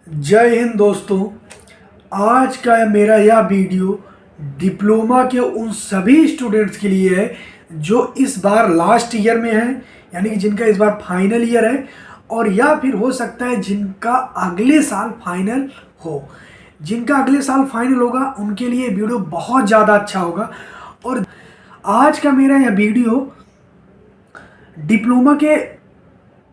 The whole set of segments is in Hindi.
जय हिंद दोस्तों। आज का मेरा यह वीडियो डिप्लोमा के उन सभी स्टूडेंट्स के लिए है जो इस बार लास्ट ईयर में है, यानी कि जिनका इस बार फाइनल ईयर है, और या फिर हो सकता है जिनका अगले साल फाइनल हो। जिनका अगले साल फाइनल होगा उनके लिए वीडियो बहुत ज़्यादा अच्छा होगा। और आज का मेरा यह वीडियो डिप्लोमा के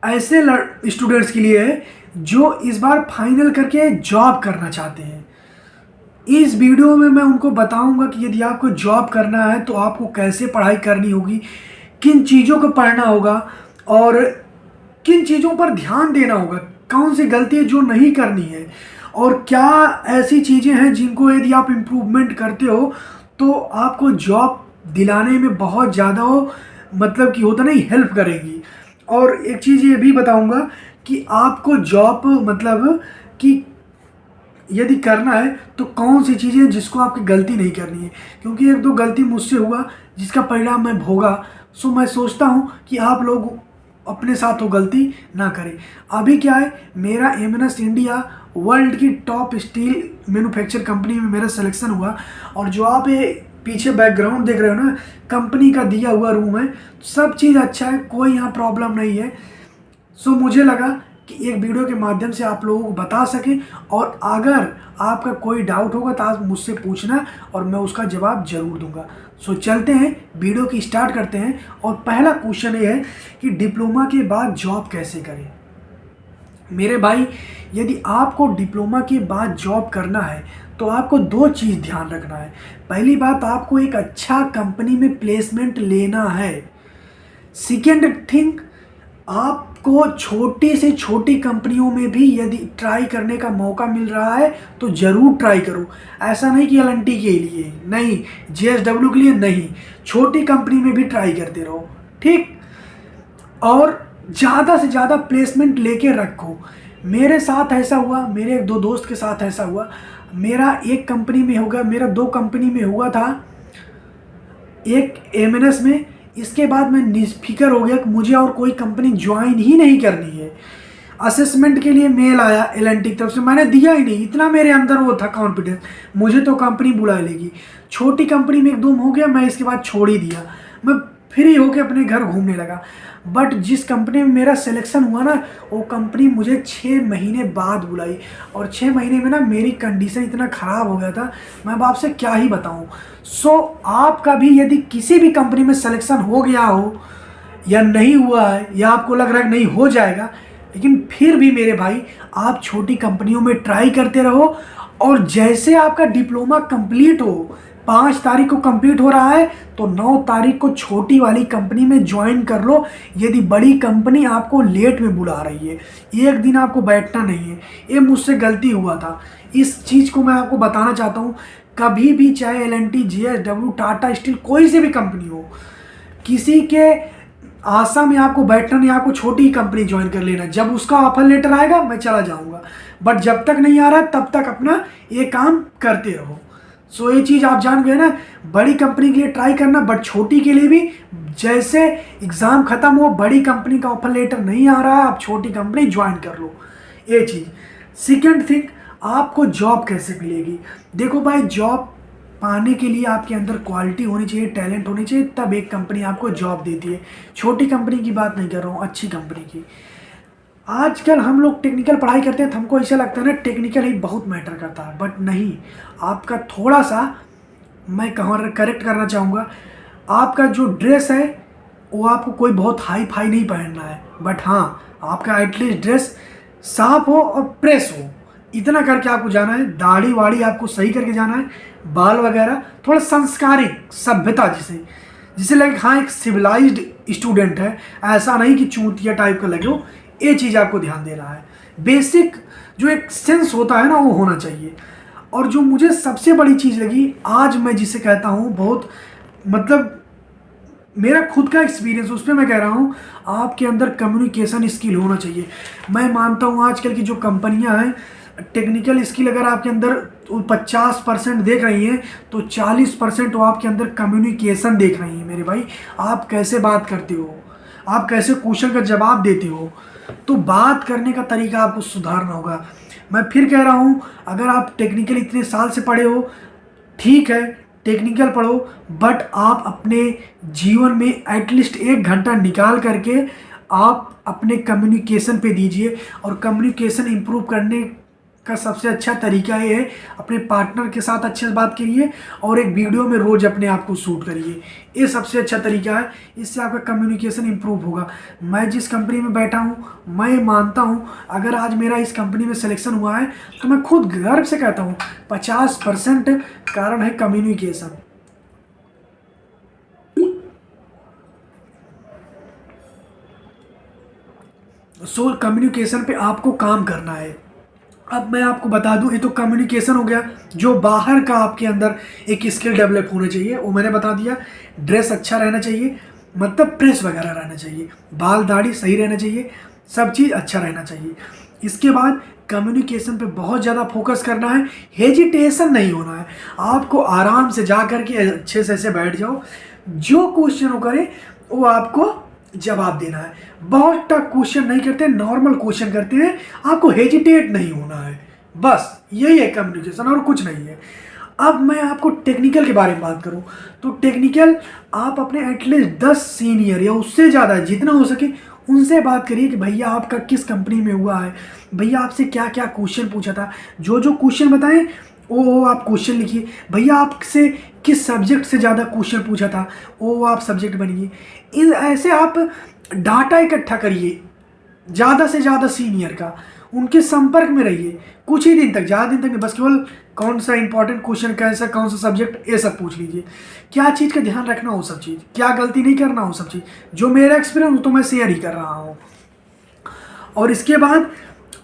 ऐसे स्टूडेंट्स के लिए है जो इस बार फाइनल करके जॉब करना चाहते हैं। इस वीडियो में मैं उनको बताऊंगा कि यदि आपको जॉब करना है तो आपको कैसे पढ़ाई करनी होगी, किन चीज़ों को पढ़ना होगा और किन चीज़ों पर ध्यान देना होगा, कौन सी गलतियाँ जो नहीं करनी है, और क्या ऐसी चीज़ें हैं जिनको यदि आप इम्प्रूवमेंट करते हो तो आपको जॉब दिलाने में बहुत ज़्यादा मतलब कि होता नहीं, हेल्प करेगी। और एक चीज़ ये भी बताऊंगा कि आपको जॉब मतलब कि यदि करना है तो कौन सी चीज़ें जिसको आपकी गलती नहीं करनी है, क्योंकि एक दो गलती मुझसे हुआ जिसका परिणाम मैं भोगा। सो मैं सोचता हूँ कि आप लोग अपने साथ वो गलती ना करें। अभी क्या है, मेरा एमएनएस इंडिया वर्ल्ड की टॉप स्टील मैन्युफैक्चर कंपनी में मेरा सिलेक्शन हुआ। और जो आप ये पीछे बैकग्राउंड देख रहे हो ना, कंपनी का दिया हुआ रूम है, सब चीज़ अच्छा है, कोई यहाँ प्रॉब्लम नहीं है। सो मुझे लगा कि एक वीडियो के माध्यम से आप लोगों को बता सकें, और अगर आपका कोई डाउट होगा तो आप मुझसे पूछना और मैं उसका जवाब जरूर दूंगा। सो चलते हैं, वीडियो की स्टार्ट करते हैं। और पहला क्वेश्चन ये है कि डिप्लोमा के बाद जॉब कैसे करें। मेरे भाई, यदि आपको डिप्लोमा के बाद जॉब करना है तो आपको दो चीज़ ध्यान रखना है। पहली बात, आपको एक अच्छा कंपनी में प्लेसमेंट लेना है। सेकेंड थिंग, आपको छोटी से छोटी कंपनियों में भी यदि ट्राई करने का मौका मिल रहा है तो ज़रूर ट्राई करो। ऐसा नहीं कि एलएनटी के लिए नहीं, जेएसडब्ल्यू के लिए नहीं, छोटी कंपनी में भी ट्राई करते रहो, ठीक। और ज़्यादा से ज़्यादा प्लेसमेंट लेके रखो। मेरे साथ ऐसा हुआ, मेरे एक दो दोस्त के साथ ऐसा हुआ। मेरा एक कंपनी में होगा, मेरा दो कंपनी में हुआ था, एक एमएनएस में। इसके बाद मैं निस्फिकर हो गया कि मुझे और कोई कंपनी ज्वाइन ही नहीं करनी है। असेसमेंट के लिए मेल आया एलएनटी की तरफ से, मैंने दिया ही नहीं, इतना मेरे अंदर वो था कॉन्फिडेंस, मुझे तो कंपनी बुला लेगी। छोटी कंपनी में एकदम हो गया, मैं इसके बाद छोड़ ही दिया, मैं फ्री होकर अपने घर घूमने लगा। बट जिस कंपनी में मेरा सिलेक्शन हुआ ना, वो कंपनी मुझे 6 महीने बाद बुलाई, और 6 महीने में ना मेरी कंडीशन इतना ख़राब हो गया था, मैं अब आपसे क्या ही बताऊं। सो आपका भी यदि किसी भी कंपनी में सिलेक्शन हो गया हो या नहीं हुआ है, या आपको लग रहा है नहीं हो जाएगा, लेकिन फिर भी मेरे भाई आप छोटी कंपनियों में ट्राई करते रहो। और जैसे आपका डिप्लोमा कंप्लीट हो, 5 तारीख को कंप्लीट हो रहा है, तो 9 तारीख को छोटी वाली कंपनी में ज्वाइन कर लो। यदि बड़ी कंपनी आपको लेट में बुला रही है, एक दिन आपको बैठना नहीं है। ये मुझसे गलती हुआ था, इस चीज़ को मैं आपको बताना चाहता हूँ। कभी भी, चाहे एलएनटी, जेएसडब्ल्यू, टाटा स्टील, कोई सी भी कंपनी हो, किसी के आशा में आपको बैठना नहीं, आपको छोटी कंपनी ज्वाइन कर लेना। जब उसका ऑफर लेटर आएगा मैं चला जाऊंगा, बट जब तक नहीं आ रहा तब तक अपना ये काम करते रहो। सो ये चीज़ आप जान गए ना, बड़ी कंपनी के लिए ट्राई करना, बट छोटी के लिए भी। जैसे एग्ज़ाम ख़त्म हो, बड़ी कंपनी का ऑफर लेटर नहीं आ रहा है, आप छोटी कंपनी ज्वाइन कर लो, ये चीज़। सेकेंड थिंग, आपको जॉब कैसे मिलेगी। देखो भाई, जॉब पाने के लिए आपके अंदर क्वालिटी होनी चाहिए, टैलेंट होनी चाहिए, तब एक कंपनी आपको जॉब देती है। छोटी कंपनी की बात नहीं कर रहा हूँ, अच्छी कंपनी की। आजकल हम लोग टेक्निकल पढ़ाई करते हैं तो हमको ऐसा लगता है ना टेक्निकल ही बहुत मैटर करता है, बट नहीं। आपका थोड़ा सा, मैं कहाँ करेक्ट करना चाहूँगा, आपका जो ड्रेस है वो आपको कोई बहुत हाई फाई नहीं पहनना है, बट हाँ, आपका एटलीस्ट ड्रेस साफ हो और प्रेस हो, इतना करके आपको जाना है। दाढ़ी वाड़ी आपको सही करके जाना है, बाल वगैरह थोड़ा संस्कारिक, सभ्यता जिसे जिसे लगे हाँ एक सिविलाइज्ड स्टूडेंट है, ऐसा नहीं कि चूतिया टाइप का लगे हो। ये चीज़ आपको ध्यान देना है। बेसिक जो एक सेंस होता है ना, वो होना चाहिए। और जो मुझे सबसे बड़ी चीज़ लगी, आज मैं जिसे कहता हूँ बहुत, मतलब मेरा खुद का एक्सपीरियंस, उस पर मैं कह रहा हूँ, आपके अंदर कम्युनिकेशन स्किल होना चाहिए। मैं मानता हूँ आजकल की जो कंपनियाँ हैं, टेक्निकल स्किल अगर आपके अंदर 50% देख रही हैं तो 40% वो आपके अंदर कम्युनिकेशन देख रही हैं। मेरे भाई, आप कैसे बात करते हो, आप कैसे क्वेश्चन का जवाब देते हो, तो बात करने का तरीका आपको सुधारना होगा। मैं फिर कह रहा हूँ, अगर आप टेक्निकल इतने साल से पढ़े हो, ठीक है टेक्निकल पढ़ो, बट आप अपने जीवन में एटलीस्ट 1 घंटा निकाल करके आप अपने कम्युनिकेशन पे दीजिए। और कम्युनिकेशन इम्प्रूव करने का सबसे अच्छा तरीका ये है, अपने पार्टनर के साथ अच्छे से बात करिए और एक वीडियो में रोज अपने आप को शूट करिए। ये सबसे अच्छा तरीका है, इससे आपका कम्युनिकेशन इम्प्रूव होगा। मैं जिस कंपनी में बैठा हूँ, मैं मानता हूँ अगर आज मेरा इस कंपनी में सिलेक्शन हुआ है तो मैं खुद गर्व से कहता हूँ 50% कारण है कम्युनिकेशन। सो कम्युनिकेशन पे आपको काम करना है। अब मैं आपको बता दूं, ये तो कम्युनिकेशन हो गया। जो बाहर का आपके अंदर एक स्किल डेवलप होना चाहिए वो मैंने बता दिया। ड्रेस अच्छा रहना चाहिए, मतलब प्रेस वगैरह रहना चाहिए, बाल दाढ़ी सही रहना चाहिए, सब चीज़ अच्छा रहना चाहिए। इसके बाद कम्युनिकेशन पे बहुत ज़्यादा फोकस करना है, हेजिटेशन नहीं होना है। आपको आराम से जा कर के अच्छे से ऐसे बैठ जाओ, जो क्वेश्चन वो करे वो आपको जवाब देना है। बहुत टफ क्वेश्चन नहीं करते, नॉर्मल क्वेश्चन करते हैं, आपको हेजिटेट नहीं होना है, बस यही है कम्युनिकेशन और कुछ नहीं है। अब मैं आपको टेक्निकल के बारे में बात करूं तो टेक्निकल आप अपने एटलीस्ट 10 सीनियर या उससे ज़्यादा जितना हो सके उनसे बात करिए कि भैया आपका किस कंपनी में हुआ है, भैया आपसे क्या क्या क्वेश्चन पूछा था, जो जो क्वेश्चन बताएं वो आप क्वेश्चन लिखिए। भैया आपसे किस सब्जेक्ट से ज़्यादा क्वेश्चन पूछा था वो आप सब्जेक्ट बनिए। इन ऐसे आप डाटा इकट्ठा करिए ज़्यादा से ज़्यादा सीनियर का, उनके संपर्क में रहिए कुछ ही दिन तक, ज़्यादा दिन तक नहीं, बस केवल कौन सा इंपॉर्टेंट क्वेश्चन कैसा, कौन सा सब्जेक्ट, ये सब पूछ लीजिए। क्या चीज़ का ध्यान रखना हो, सब चीज़, क्या गलती नहीं करना हो, सब चीज़। जो मेरा एक्सपीरियंस तो मैं शेयर ही कर रहा हूँ। और इसके बाद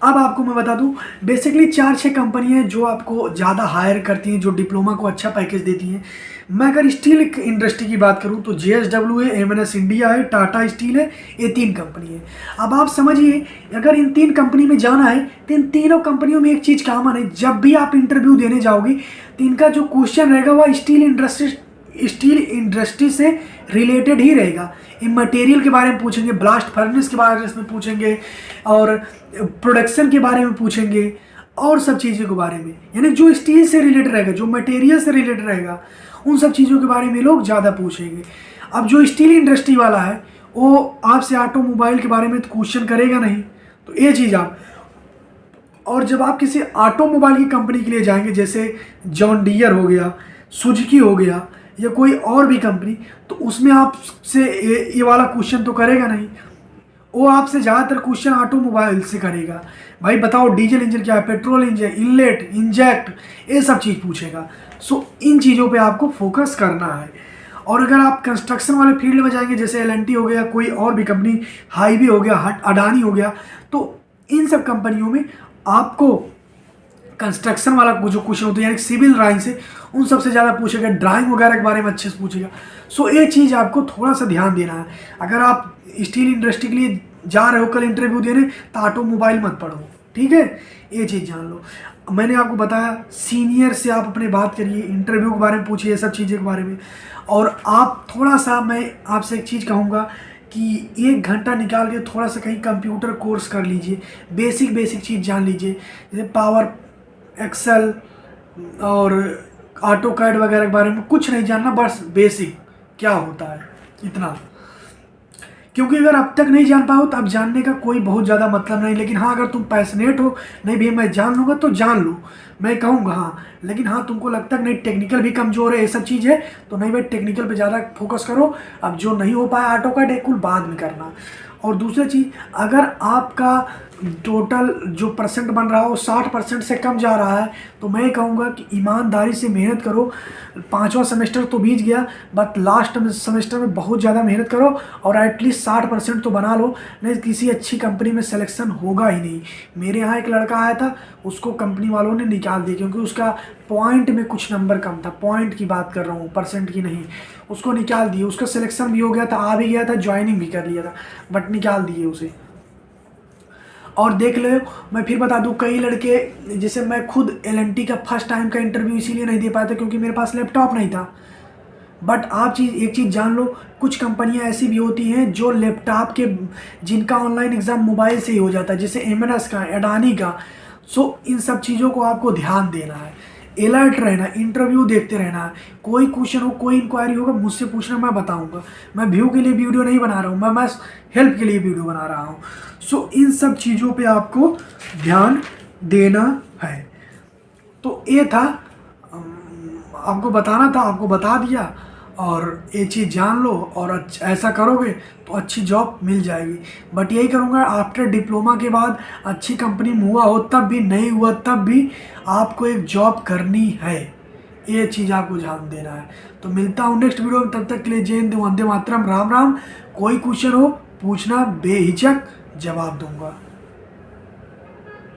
अब आपको मैं बता दूं, बेसिकली 4-6 कंपनियां हैं जो आपको ज़्यादा हायर करती हैं, जो डिप्लोमा को अच्छा पैकेज देती हैं। मैं अगर स्टील इंडस्ट्री की बात करूं तो JSW है, M&S इंडिया है, टाटा स्टील है, ये 3 कंपनी है। अब आप समझिए, अगर इन 3 कंपनी में जाना है तो इन तीनों कंपनियों में एक चीज़ कॉमन है, जब भी आप इंटरव्यू देने जाओगे तो इनका जो क्वेश्चन रहेगा वह स्टील इंडस्ट्री से रिलेटेड ही रहेगा। इन मटेरियल के बारे में पूछेंगे, ब्लास्ट फर्नेस के बारे में पूछेंगे, और प्रोडक्शन के बारे में पूछेंगे, और सब चीज़ों के बारे में, यानी जो स्टील से रिलेटेड रहेगा, जो मटेरियल से रिलेटेड रहेगा, उन सब चीज़ों के बारे में लोग ज़्यादा पूछेंगे। अब जो स्टील इंडस्ट्री वाला है वो आपसे ऑटोमोबाइल के बारे में तो क्वेश्चन करेगा नहीं, तो ये चीज़ आप। और जब आप किसी ऑटोमोबाइल की कंपनी के लिए जाएंगे, जैसे जॉन डियर हो गया, सुजुकी हो गया, या कोई और भी कंपनी, तो उसमें आपसे ये वाला क्वेश्चन तो करेगा नहीं। वो आपसे ज़्यादातर क्वेश्चन ऑटोमोबाइल से करेगा, भाई बताओ डीजल इंजन क्या है, पेट्रोल इंजन, इनलेट, इंजेक्ट, ये सब चीज़ पूछेगा। सो इन चीज़ों पे आपको फोकस करना है। और अगर आप कंस्ट्रक्शन वाले फील्ड में जाएंगे, जैसे L&T हो गया, कोई और भी कंपनी, हाईवे हो गया, अडानी हो गया, तो इन सब कंपनियों में आपको कंस्ट्रक्शन वाला जो क्वेश्चन होता है, यानी सिविल ड्राइंग से, उन सबसे ज़्यादा पूछेगा, ड्राइंग वगैरह के बारे में अच्छे से पूछेगा। सो ये चीज़ आपको थोड़ा सा ध्यान देना है। अगर आप स्टील इंडस्ट्री के लिए जा रहे हो कल इंटरव्यू देने, तो ऑटोमोबाइल मत पढ़ो, ठीक है, ये चीज़ जान लो। मैंने आपको बताया, सीनियर से आप अपने बात करिए, इंटरव्यू के बारे में पूछिए, ये सब चीज़ों के बारे में। और आप थोड़ा सा, मैं आपसे एक चीज़ कहूँगा कि 1 घंटा निकाल के थोड़ा सा कहीं कंप्यूटर कोर्स कर लीजिए, बेसिक चीज़ जान लीजिए, जैसे पावर, एक्सेल और ऑटो कैड वगैरह के बारे में कुछ नहीं जानना, बस बेसिक क्या होता है इतना। क्योंकि अगर अब तक नहीं जान पाओ तो अब जानने का कोई बहुत ज़्यादा मतलब नहीं। लेकिन हाँ, अगर तुम पैशनेट हो, नहीं भैया मैं जान लूँगा, तो जान लो, मैं कहूँगा हाँ। लेकिन हाँ, तुमको लगता है नहीं टेक्निकल भी कमज़ोर है, ये सब चीज़ है, तो नहीं भाई टेक्निकल पे ज़्यादा फोकस करो। अब जो नहीं हो पाया ऑटो कैड, कुल बाद में करना। और दूसरी चीज़, अगर आपका टोटल जो परसेंट बन रहा हो 60% से कम जा रहा है, तो मैं कहूँगा कि ईमानदारी से मेहनत करो। 5वां सेमेस्टर तो बीत गया, बट लास्ट सेमेस्टर में बहुत ज़्यादा मेहनत करो और एटलीस्ट 60% तो बना लो, नहीं किसी अच्छी कंपनी में सिलेक्शन होगा ही नहीं। मेरे यहाँ एक लड़का आया था, उसको कंपनी वालों ने निकाल दिया, क्योंकि उसका पॉइंट में कुछ नंबर कम था। पॉइंट की बात कर रहा हूँ, परसेंट की नहीं। उसको निकाल दिए, उसका सिलेक्शन भी हो गया था, आ भी गया था, ज्वाइनिंग भी कर लिया था, बट निकाल दिए उसे। और देख लो, मैं फिर बता दूं, कई लड़के, जैसे मैं खुद L&T का फर्स्ट टाइम का इंटरव्यू इसीलिए नहीं दे पाया था क्योंकि मेरे पास लैपटॉप नहीं था। बट आप एक चीज़ जान लो, कुछ कंपनियां ऐसी भी होती हैं जो लैपटॉप के, जिनका ऑनलाइन एग्ज़ाम मोबाइल से ही हो जाता है, जैसे एमएनएस का, अडानी का। सो इन सब चीज़ों को आपको ध्यान देना है, अलर्ट रहना, इंटरव्यू देखते रहना है। कोई क्वेश्चन हो, कोई इंक्वायरी होगा, मुझसे पूछना, मैं बताऊंगा। मैं व्यू के लिए वीडियो नहीं बना रहा हूँ, मैं हेल्प के लिए वीडियो बना रहा हूँ। सो इन सब चीज़ों पे आपको ध्यान देना है। तो ये था, आपको बताना था, आपको बता दिया। और ये चीज़ जान लो, और ऐसा करोगे तो अच्छी जॉब मिल जाएगी। बट यही करूँगा, आफ्टर डिप्लोमा के बाद अच्छी कंपनी में हुआ हो तब भी, नहीं हुआ तब भी, आपको एक जॉब करनी है। ये चीज़ आपको ध्यान देना है। तो मिलता हूँ नेक्स्ट वीडियो में, तब तक के लिए जय हिंद, वंदे मातरम, राम राम। कोई क्वेश्चन हो पूछना, बेहिचक जवाब दूंगा।